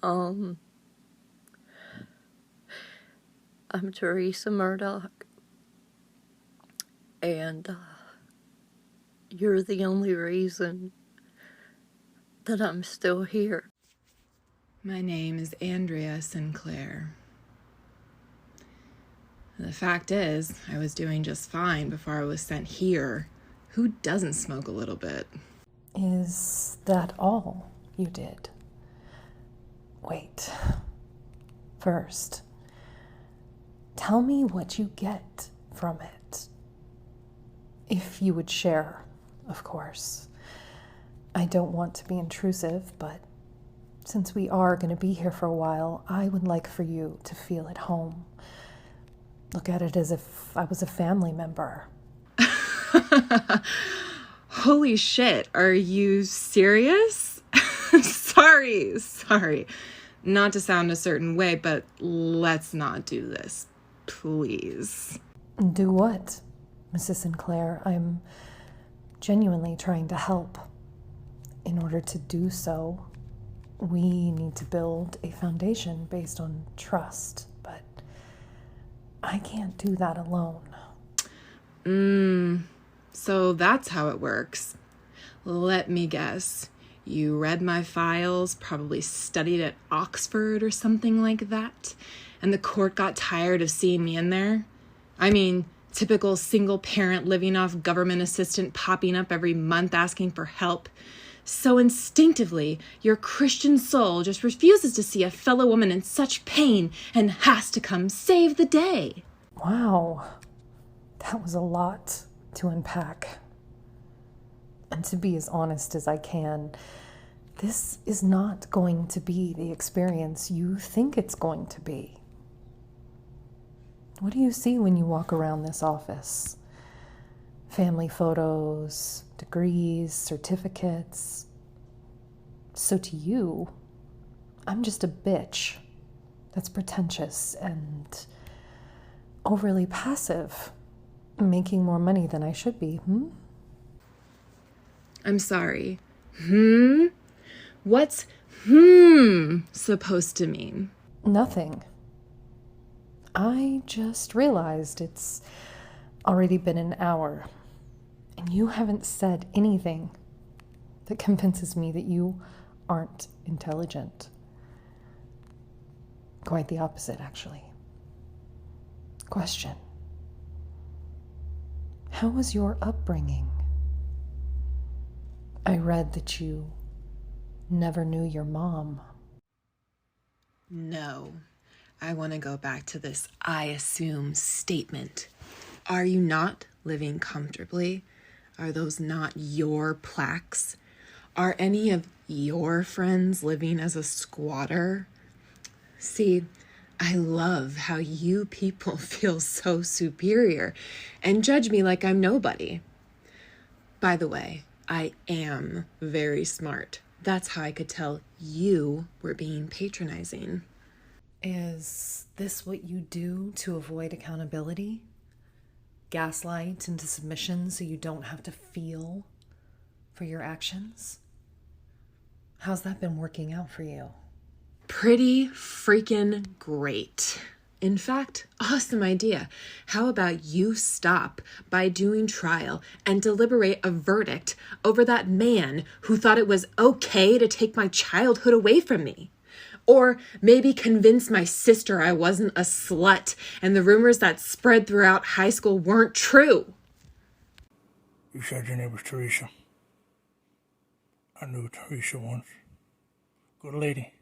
Um, I'm Teresa Murdoch, and you're the only reason that I'm still here. My name is Andrea Sinclair. The fact is, I was doing just fine before I was sent here. Who doesn't smoke a little bit? Is that all you did? Wait. First, tell me what you get from it. If you would share, of course. I don't want to be intrusive, but since we are going to be here for a while, I would like for you to feel at home. Look at it as if I was a family member. Holy shit, are you serious? Sorry. Not to sound a certain way, but let's not do this, please. Do what, Mrs. Sinclair? I'm genuinely trying to help. In order to do so, we need to build a foundation based on trust, but I can't do that alone. So that's how it works. Let me guess. You read my files, probably studied at Oxford or something like that, and the court got tired of seeing me in there? I mean, typical single parent living off government assistant popping up every month asking for help. So instinctively, your Christian soul just refuses to see a fellow woman in such pain and has to come save the day. Wow, that was a lot to unpack. And to be as honest as I can, this is not going to be the experience you think it's going to be. What do you see when you walk around this office? Family photos, degrees, certificates. So to you, I'm just a bitch that's pretentious and overly passive, making more money than I should be, I'm sorry. What's supposed to mean? Nothing. I just realized it's already been an hour, and you haven't said anything that convinces me that you aren't intelligent. Quite the opposite, actually. Question. How was your upbringing? I read that you never knew your mom. No. I want to go back to this "I assume" statement. Are you not living comfortably? Are those not your plaques? Are any of your friends living as a squatter? See, I love how you people feel so superior and judge me like I'm nobody. By the way, I am very smart. That's how I could tell you were being patronizing. Is this what you do to avoid accountability? Gaslight into submission so you don't have to feel for your actions? How's that been working out for you? Pretty freaking great. In fact, awesome idea. How about you stop by doing trial and deliberate a verdict over that man who thought it was okay to take my childhood away from me? Or maybe convince my sister I wasn't a slut and the rumors that spread throughout high school weren't true. You said your name was Teresa. I knew Teresa once. Good lady.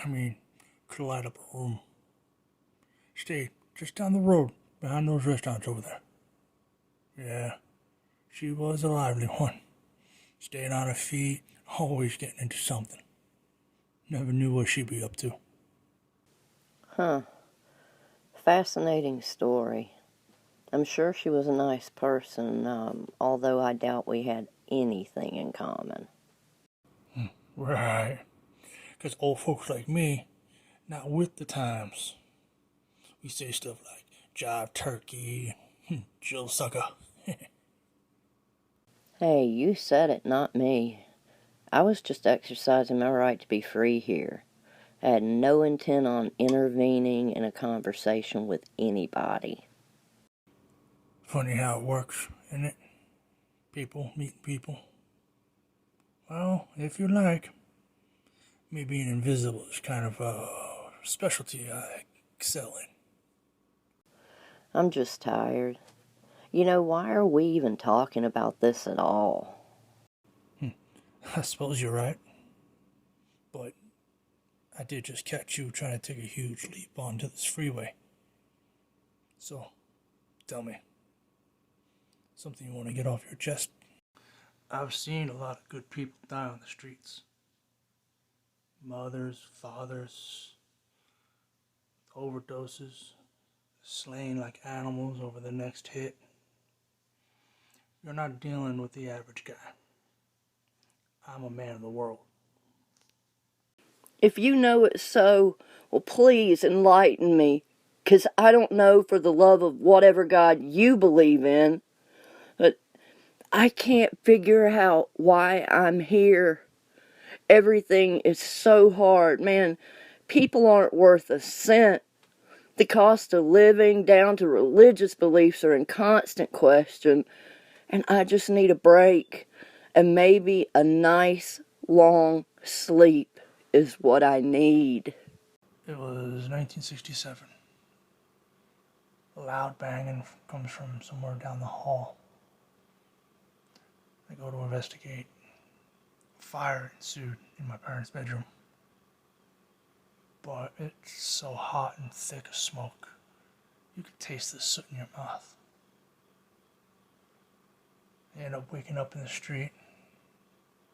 I mean, could light up a room. Stayed just down the road behind those restaurants over there. Yeah, she was a lively one. Staying on her feet, always getting into something. Never knew what she'd be up to. Huh. Fascinating story. I'm sure she was a nice person, although I doubt we had anything in common. Right. Because old folks like me, not with the times. We say stuff like jive turkey, Jill sucker. Hey, you said it, not me. I was just exercising my right to be free here. I had no intent on intervening in a conversation with anybody. Funny how it works, isn't it? People meeting people. Well, if you like, me being invisible is kind of a specialty I excel in. I'm just tired. You know, why are we even talking about this at all? I suppose you're right. But I did just catch you trying to take a huge leap onto this freeway. So, tell me. Something you want to get off your chest? I've seen a lot of good people die on the streets. Mothers, fathers, overdoses, slain like animals over the next hit. You're not dealing with the average guy. I'm a man of the world. If you know it so, well, please enlighten me, 'cause I don't know for the love of whatever God you believe in, but I can't figure out why I'm here. Everything is so hard, man. People aren't worth a cent. The cost of living down to religious beliefs are in constant question, and I just need a break, and maybe a nice long sleep is what I need. It was 1967. A loud banging comes from somewhere down the hall. I go to investigate. Fire ensued in my parents' bedroom. But it's so hot and thick of smoke, you could taste the soot in your mouth. I ended up waking up in the street.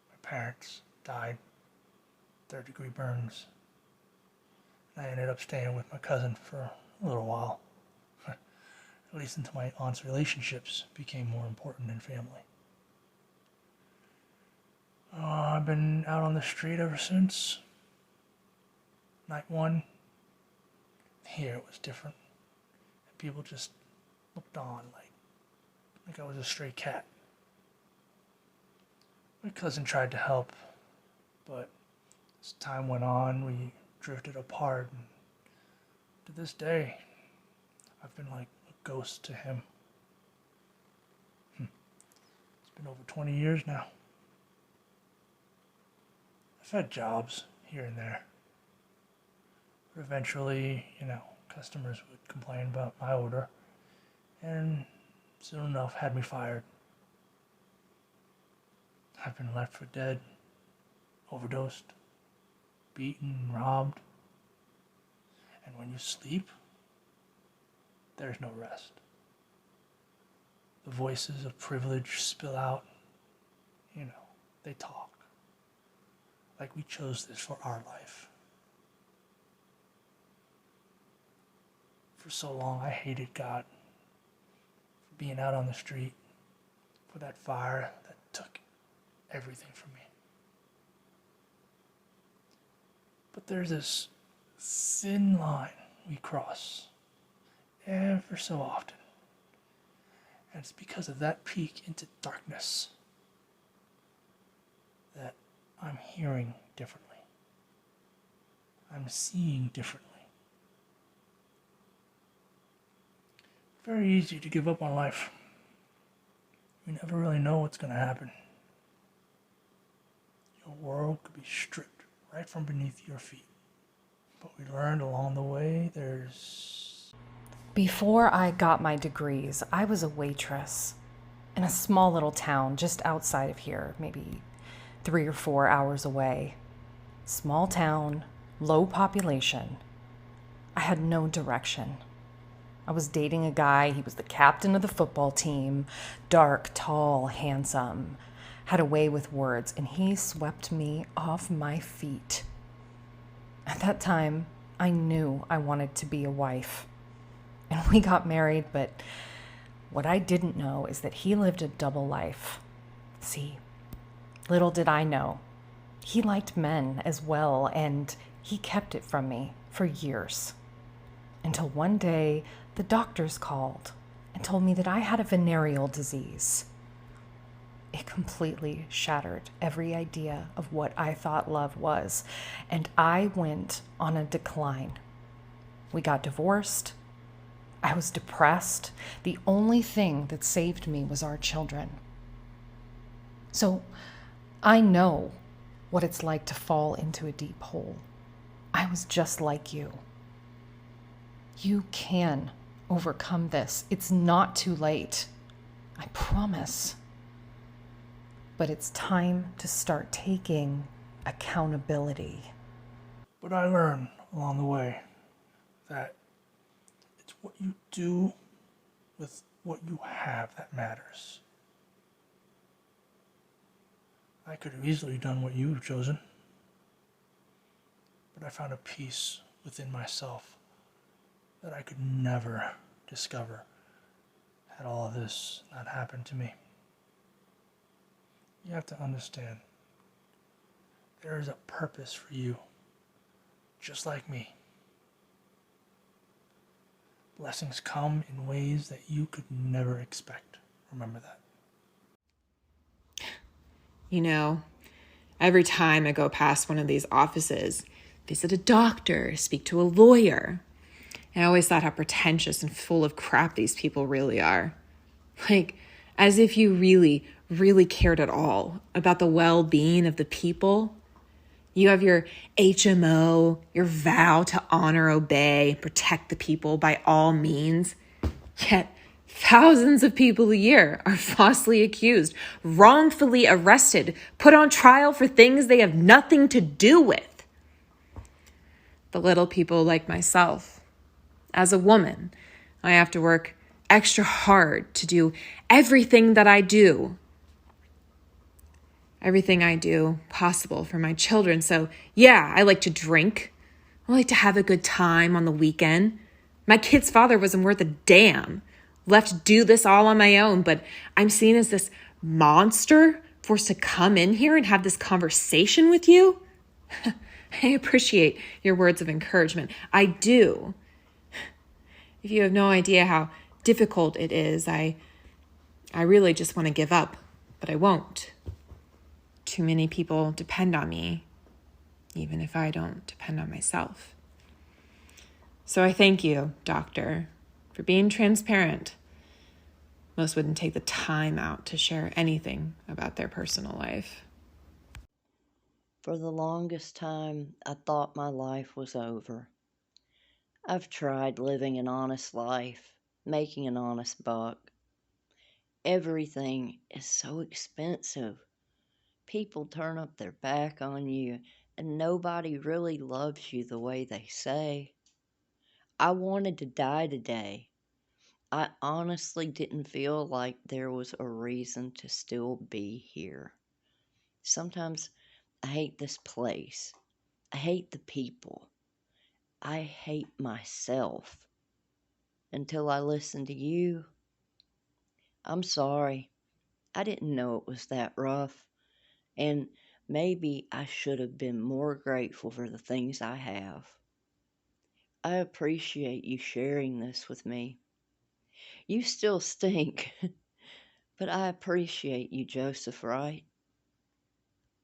My parents died, third-degree burns. I ended up staying with my cousin for a little while, at least until my aunt's relationships became more important than family. I've been out on the street ever since. Night one, here it was different. And people just looked on like I was a stray cat. My cousin tried to help, but as time went on, we drifted apart. And to this day, I've been like a ghost to him. It's been over 20 years now. I've had jobs here and there. But eventually, customers would complain about my odor, and soon enough had me fired. I've been left for dead, overdosed, beaten, robbed. And when you sleep, there's no rest. The voices of privilege spill out. They talk. Like we chose this for our life. For so long, I hated God for being out on the street, for that fire that took everything from me. But there's this thin line we cross ever so often. And it's because of that peek into darkness that I'm hearing differently. I'm seeing differently. Very easy to give up on life. You never really know what's going to happen. Your world could be stripped right from beneath your feet. But we learned along the way there's... Before I got my degrees, I was a waitress in a small little town just outside of here, maybe 3 or 4 hours away. Small town, low population. I had no direction. I was dating a guy. He was the captain of the football team, dark, tall, handsome, had a way with words, and he swept me off my feet. At that time, I knew I wanted to be a wife. And we got married, but what I didn't know is that he lived a double life. See, little did I know, he liked men as well, and he kept it from me for years. Until one day, the doctors called and told me that I had a venereal disease. It completely shattered every idea of what I thought love was, and I went on a decline. We got divorced. I was depressed. The only thing that saved me was our children. So I know what it's like to fall into a deep hole. I was just like you. You can overcome this. It's not too late. I promise. But it's time to start taking accountability. But I learned along the way that it's what you do with what you have that matters. I could have easily done what you've chosen, but I found a peace within myself that I could never discover had all of this not happened to me. You have to understand, there is a purpose for you, just like me. Blessings come in ways that you could never expect. Remember that. You know, every time I go past one of these offices, visit a doctor, speak to a lawyer, I always thought how pretentious and full of crap these people really are. Like, as if you really, really cared at all about the well-being of the people. You have your HMO, your vow to honor, obey, protect the people by all means. Yet thousands of people a year are falsely accused, wrongfully arrested, put on trial for things they have nothing to do with. The little people like myself. As a woman, I have to work extra hard to do everything that I do. Everything I do possible for my children. So yeah, I like to drink. I like to have a good time on the weekend. My kid's father wasn't worth a damn. Left to do this all on my own, but I'm seen as this monster forced to come in here and have this conversation with you. I appreciate your words of encouragement. I do. If you have no idea how difficult it is, I really just want to give up, but I won't. Too many people depend on me, even if I don't depend on myself. So I thank you, doctor, for being transparent. Most wouldn't take the time out to share anything about their personal life. For the longest time, I thought my life was over. I've tried living an honest life, making an honest buck. Everything is so expensive. People turn up their back on you, and nobody really loves you the way they say. I wanted to die today. I honestly didn't feel like there was a reason to still be here. Sometimes I hate this place. I hate the people. I hate myself. Until I listened to you. I'm sorry. I didn't know it was that rough. And maybe I should have been more grateful for the things I have. I appreciate you sharing this with me. You still stink, but I appreciate you, Joseph Wright.